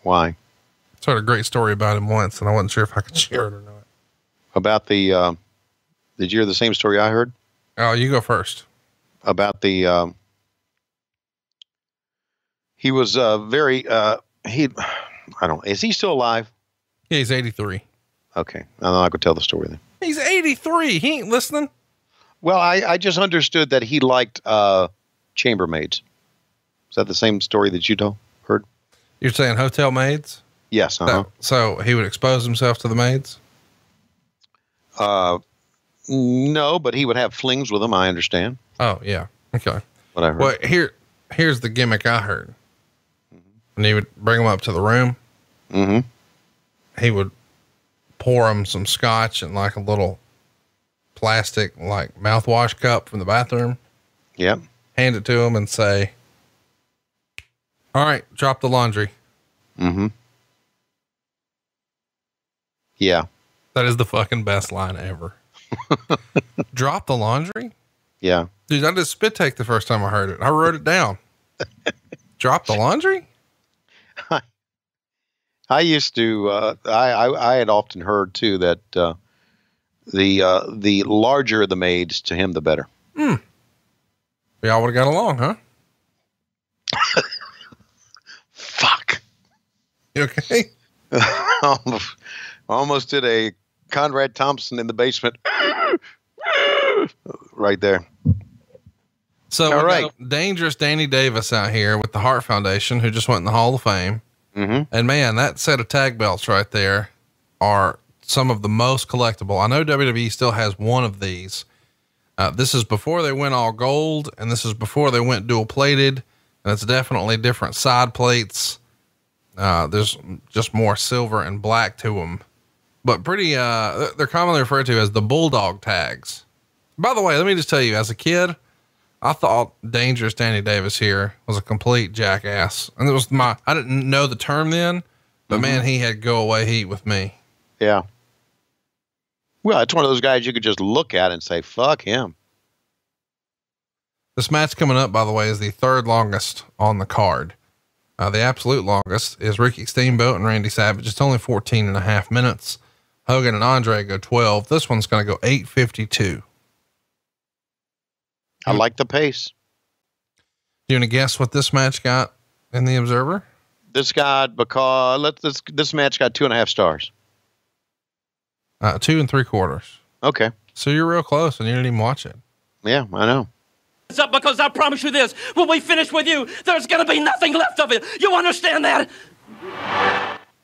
Why? I heard a great story about him once, and I wasn't sure if I could share it or not. About the, did you hear the same story I heard? Oh, you go first. About the, he was, I don't, is he still alive? Yeah, he's 83. Okay. I know I could tell the story then. He's 83. He ain't listening. Well, I just understood that he liked, chambermaids. Is that the same story that you heard? You're saying hotel maids? Yes. Uh-huh. So he would expose himself to the maids? No, but he would have flings with them. I understand. Oh yeah. Okay. What I heard. Well, here's the gimmick I heard. And he would bring them up to the room. Mm-hmm. He would pour them some scotch in like a little plastic, like mouthwash cup from the bathroom. Yep. Hand it to him and say, "All right, drop the laundry." Mm-hmm. Yeah. That is the fucking best line ever. Drop the laundry? Yeah. Dude, I did spit take the first time I heard it. I wrote it down. Drop the laundry? I used to, I had often heard too that, the larger the maids to him, the better. We all would have got along, huh? Fuck. You okay? Almost did a Conrad Thompson in the basement. Right there. So all we right. got dangerous Danny Davis out here with the Hart Foundation, who just went in the Hall of Fame. Mm-hmm. And man, that set of tag belts right there are some of the most collectible. I know WWE still has one of these. This is before they went all gold, and this is before they went dual plated. And it's definitely different side plates. There's just more silver and black to them, but pretty, they're commonly referred to as the Bulldog tags. By the way, let me just tell you, as a kid, I thought dangerous Danny Davis here was a complete jackass. And it was I didn't know the term then, but man, he had go away heat with me. Yeah. Well, it's one of those guys you could just look at and say, fuck him. This match coming up, by the way, is the third longest on the card. The absolute longest is Ricky Steamboat and Randy Savage. It's only 14.5 minutes. Hogan and Andre go 12. This one's going to go 8:52. I like the pace. You want to guess what this match got in the Observer? This match got 2.5 stars. 2 3/4. Okay. So you're real close and you didn't even watch it. Yeah, I know. It's up because I promise you this. When we finish with you, there's going to be nothing left of it. You understand that?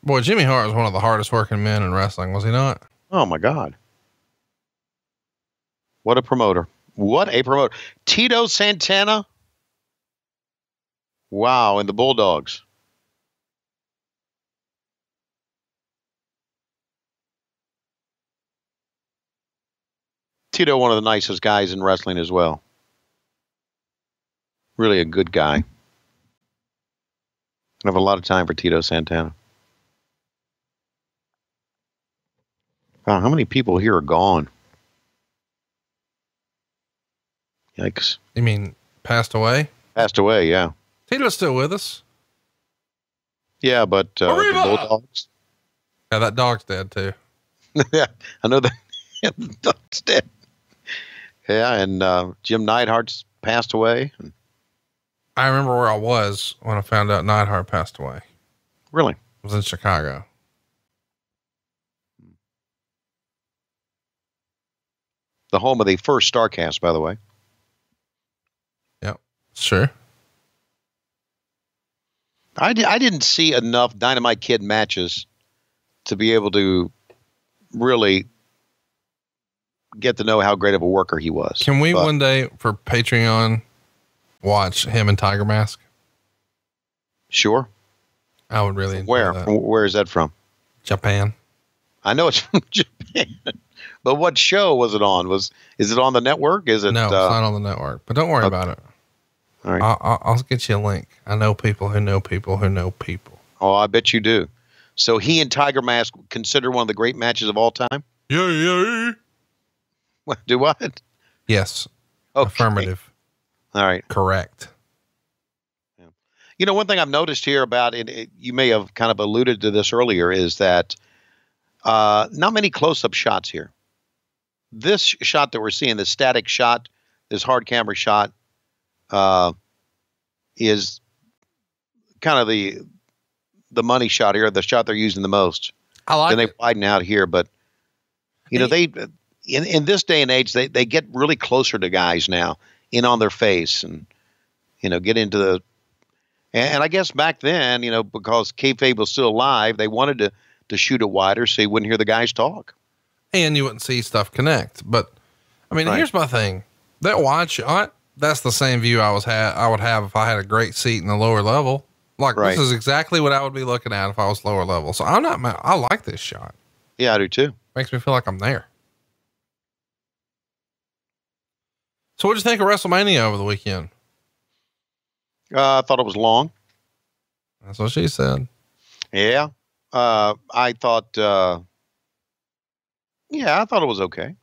Boy, Jimmy Hart was one of the hardest working men in wrestling, was he not? Oh my God. What a promoter. What a promoter. Tito Santana. Wow. And the Bulldogs. Tito, one of the nicest guys in wrestling as well. Really a good guy. I have a lot of time for Tito Santana. Wow, how many people here are gone? Yikes. You mean passed away? Passed away, yeah. Tito's still with us. Yeah, but the Bulldogs. Yeah, that dog's dead too. Yeah, I know that. The dog's dead. Yeah, and Jim Neidhart's passed away. I remember where I was when I found out Neidhart passed away. Really? I was in Chicago. The home of the first Starrcast, by the way. Yep. Sure. I didn't see enough Dynamite Kid matches to be able to really get to know how great of a worker he was. Can we one day for Patreon watch him in Tiger Mask? Sure. I would really enjoy Where? that. Where is that from? Japan. I know it's from Japan, but what show was it on? Is it on the network? Is it? No, it's not on the network, but don't worry about it. All right. I'll get you a link. I know people who know people who know people. Oh, I bet you do. So he and Tiger Mask considered one of the great matches of all time? Yeah. What, do what? Yes. Okay. Affirmative. All right. Correct. You know, one thing I've noticed here about it, you may have kind of alluded to this earlier, is that not many close-up shots here. This shot that we're seeing, the static shot, this hard camera shot, is kind of the money shot here, the shot they're using the most. I like Then they it. widen out here, but you know, they in this day and age, they get really closer to guys now, in on their face, and you know, get into the. And I guess back then, you know, because kayfabe was still alive, they wanted to shoot it wider so you wouldn't hear the guys talk. And you wouldn't see stuff connect. But I mean, here's my thing. That wide shot, that's the same view I would have if I had a great seat in the lower level. Like this is exactly what I would be looking at if I was lower level. So I like this shot. Yeah, I do too. Makes me feel like I'm there. So what'd you think of WrestleMania over the weekend? I thought it was long. That's what she said. Yeah. I thought it was okay.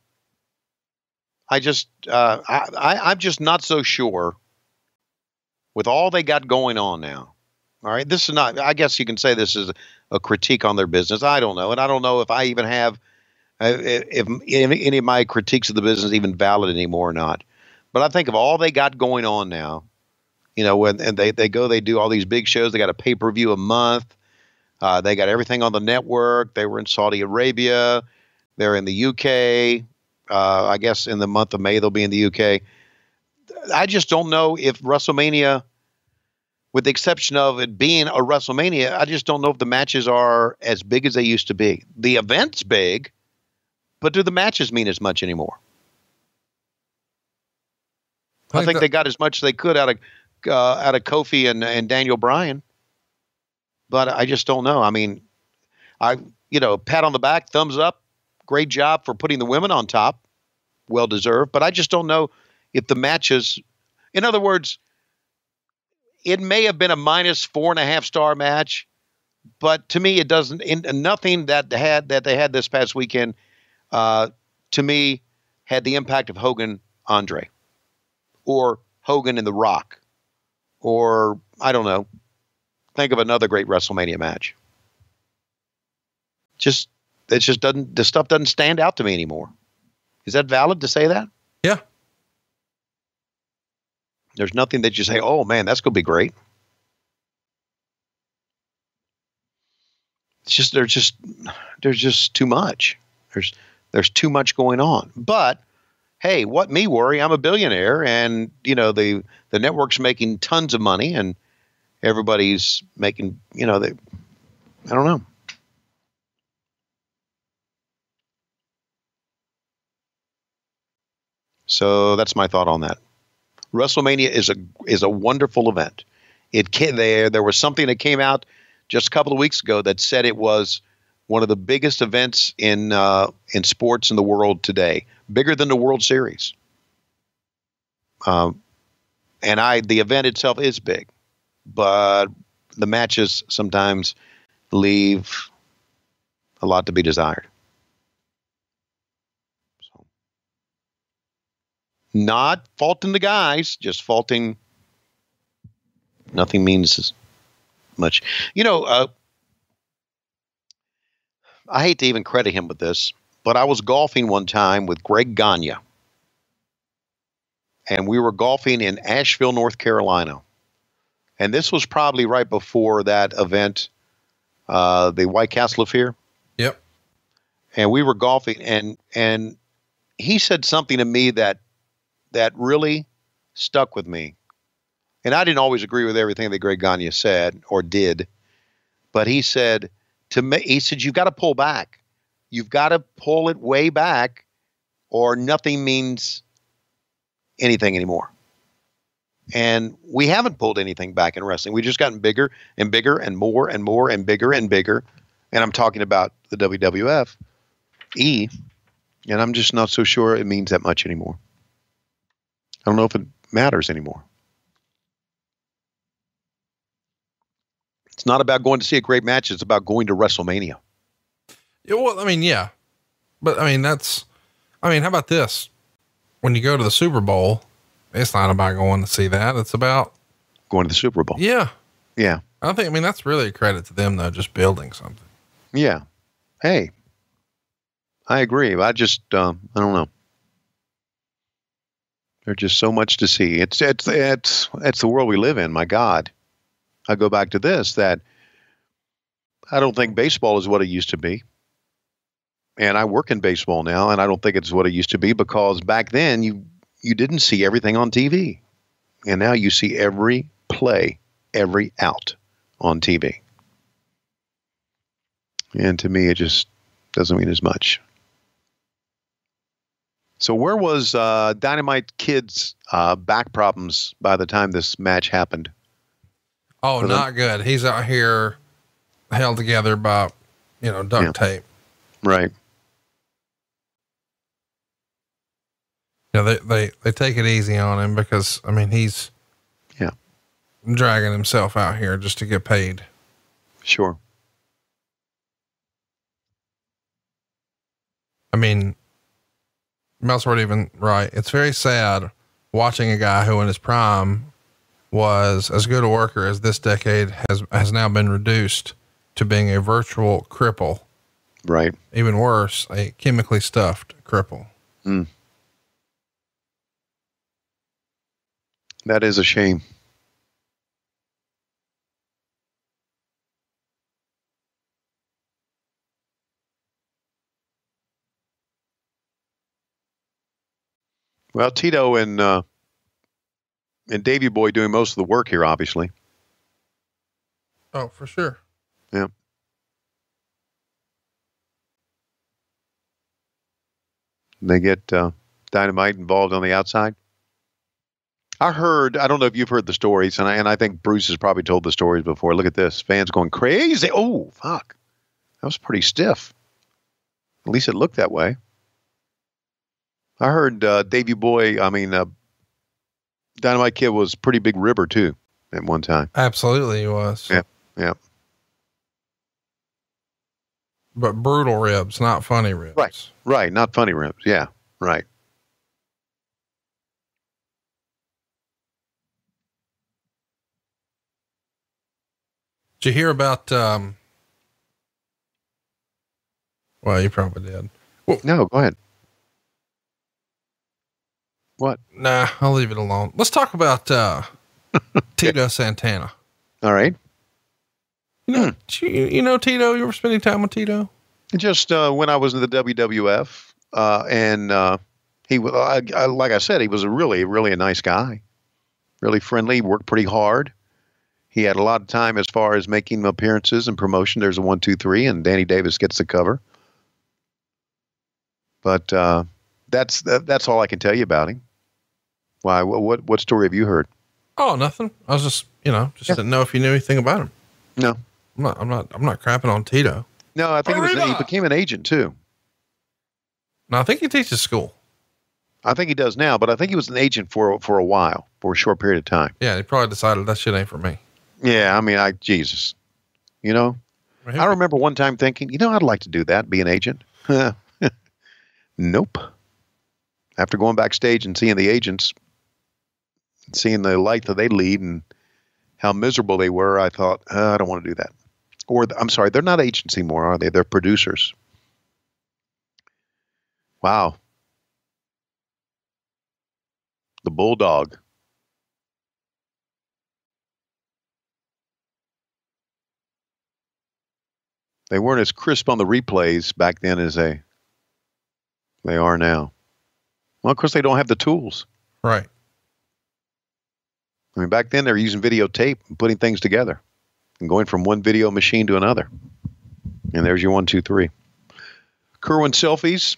I'm just not so sure with all they got going on now. All right. This is not, I guess you can say this is a critique on their business. I don't know. And I don't know if I even have, if any of my critiques of the business even valid anymore or not. But I think of all they got going on now, you know, when and they do all these big shows. They got a pay-per-view a month. They got everything on the network. They were in Saudi Arabia. They're in the UK. I guess in the month of May, they'll be in the UK. I just don't know if WrestleMania, with the exception of it being a WrestleMania, I just don't know if the matches are as big as they used to be. The event's big, but do the matches mean as much anymore? I think they got as much as they could out of Kofi and Daniel Bryan, but I just don't know. I mean, pat on the back, thumbs up, great job for putting the women on top, well deserved. But I just don't know if the matches, in other words, it may have been a minus 4.5 star match, but to me, it doesn't. Nothing that they had this past weekend, to me, had the impact of Hogan Andre, or Hogan and The Rock, or I don't know. Think of another great WrestleMania match. The stuff doesn't stand out to me anymore. Is that valid to say that? Yeah. There's nothing that you say, oh man, that's going to be great. It's just, there's just too much. There's too much going on. But hey, what me worry? I'm a billionaire, and you know, the network's making tons of money, and everybody's making, you know, I don't know. So that's my thought on that. WrestleMania is a wonderful event. There was something that came out just a couple of weeks ago that said it was one of the biggest events in sports in the world today, bigger than the World Series. And the event itself is big, but the matches sometimes leave a lot to be desired. So, not faulting the guys, just faulting. Nothing means as much. You know, I hate to even credit him with this, but I was golfing one time with Greg Gagne, and we were golfing in Asheville, North Carolina. And this was probably right before that event, the White Castle affair. Yep. And we were golfing, and he said something to me that really stuck with me. And I didn't always agree with everything that Greg Gagne said or did, but he said to me, he said, you've got to pull back. You've got to pull it way back, or nothing means anything anymore. And we haven't pulled anything back in wrestling. We've just gotten bigger and bigger and more and more and bigger and bigger. And I'm talking about the WWF, and I'm just not so sure it means that much anymore. I don't know if it matters anymore. It's not about going to see a great match. It's about going to WrestleMania. Yeah, well, I mean, yeah, but I mean, how about this? When you go to the Super Bowl, it's not about going to see that. It's about going to the Super Bowl. Yeah. Yeah. I mean, that's really a credit to them though, just building something. Yeah. Hey, I agree. I just, I don't know. There's just so much to see. It's the world we live in. My God. I go back to this, that I don't think baseball is what it used to be. And I work in baseball now, and I don't think it's what it used to be, because back then you didn't see everything on TV. And now you see every play, every out on TV. And to me, it just doesn't mean as much. So where was Dynamite Kid's back problems by the time this match happened? Oh, not good. He's out here held together by, duct tape. Right. Yeah, they take it easy on him because, I mean, he's dragging himself out here just to get paid. Sure. I mean, Mel's even right. It's very sad watching a guy who in his prime was as good a worker as this decade has now been reduced to being a virtual cripple. Right. Even worse, a chemically stuffed cripple. Mm. That is a shame. Well, Tito and Davey Boy doing most of the work here, obviously. Oh, for sure. Yeah. They get Dynamite involved on the outside. I don't know if you've heard the stories, and I think Bruce has probably told the stories before. Look at this. Fans going crazy. Oh, fuck. That was pretty stiff. At least it looked that way. I heard Davey Boy, Dynamite Kid was a pretty big ribber, too, at one time. Absolutely, he was. Yeah, yeah. But brutal ribs, not funny ribs. Right, not funny ribs. Yeah, right. Did you hear about, well, you probably did. Well, no, go ahead. What? Nah, I'll leave it alone. Let's talk about, Tito Santana. All right. You know Tito, you were spending time with Tito? Just, when I was in the WWF, and he, like I said, he was a really, really a nice guy, really friendly, worked pretty hard. He had a lot of time as far as making appearances and promotion. There's a 1, 2, 3, and Danny Davis gets the cover. But that's all I can tell you about him. Why? What story have you heard? Oh, nothing. I was just didn't know if you knew anything about him. No, I'm not crapping on Tito. No, I think he became an agent too. No, I think he teaches school. I think he does now, but I think he was an agent for a while, for a short period of time. Yeah, he probably decided that shit ain't for me. Yeah, Jesus. I remember one time thinking, I'd like to do that, be an agent. Nope. After going backstage and seeing the agents, seeing the life that they lead and how miserable they were, I thought, I don't want to do that. Or, I'm sorry, they're not agents anymore, are they? They're producers. Wow. The Bulldog. They weren't as crisp on the replays back then as they are now. Well, of course, they don't have the tools. Right. I mean, back then they were using videotape and putting things together and going from one video machine to another. And there's your 1, 2, 3. Kerwin selfies,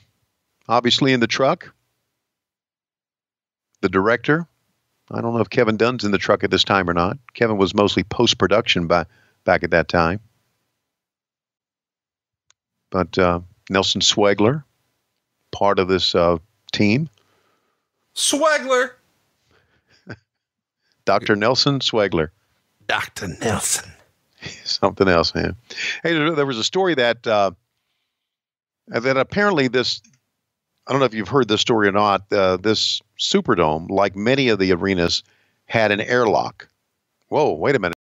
obviously in the truck. The director. I don't know if Kevin Dunn's in the truck at this time or not. Kevin was mostly post-production back at that time. But Nelson Swegler, part of this team. Swegler. Dr. Nelson Swegler. Dr. Nelson. Something else, man. Hey, there was a story that apparently this, I don't know if you've heard this story or not, this Superdome, like many of the arenas, had an airlock. Whoa, wait a minute.